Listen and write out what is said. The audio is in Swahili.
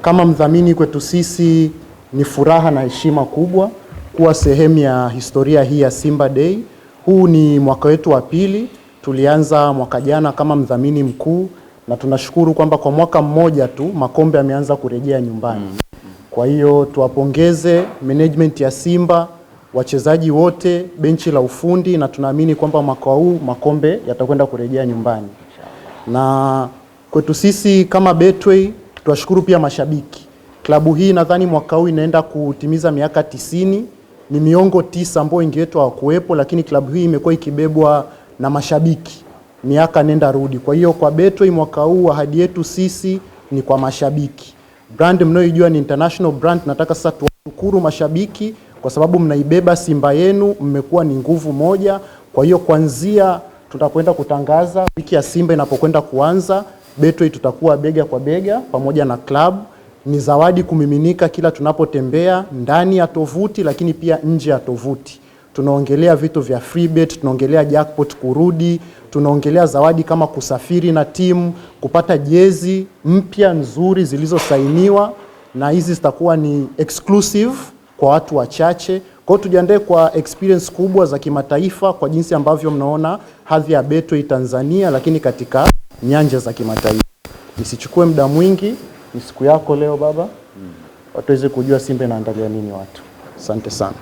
Kama mdhamini kwetu sisi ni furaha na heshima kubwa kuwa sehemu ya historia hii ya Simba Day. Huu ni mwaka wetu wa pili, tulianza mwaka jana kama mdhamini mkuu na tunashukuru kwamba kwa mwaka mmoja tu makombe yameanza kurejea nyumbani. Kwa hiyo tuwapongeze management ya Simba, wachezaji wote, benchi la ufundi, na tunaamini kwamba mwaka huu makombe yatakwenda kurejea nyumbani. Na kwetu sisi kama Betway tunashukuru pia mashabiki. Klabu hii nadhani mwaka huu inaenda kutimiza miaka 90, ni miongo 9 ambao wengi wetu hawakuwepo, lakini klabu hii imekuwa ikibebwa na mashabiki miaka nenda rudi. Kwa hiyo kwa Betway mwaka huu ahadi yetu sisi ni kwa mashabiki. Brand mnayoijua ni international brand, nataka sasa tuwashukuru mashabiki kwa sababu mnaibeba Simba yenu, mmekuwa ni nguvu moja. Kwa hiyo kuanzia tutakwenda kutangaza wiki ya Simba inapokwenda kuanza, Betway tutakuwa bega kwa bega pamoja na club. Ni zawadi kumiminika kila tunapotembea ndani ya tovuti lakini pia nje ya tovuti. Tunaongelea vitu vya free bet, tunaongelea jackpot kurudi, tunaongelea zawadi kama kusafiri na timu, kupata jezi mpya nzuri zilizosainiwa, na hizi zitakuwa ni exclusive kwa watu wachache. Kwa hiyo tujiandae kwa experience kubwa za kimataifa kwa jinsi ambavyo mnaona hadhi ya Betway Tanzania lakini katika nyanja za kimataifa. Nisichukue muda mwingi, ni siku yako leo baba. Watu waweze kujua Simba inaandalia nini watu. Asante sana.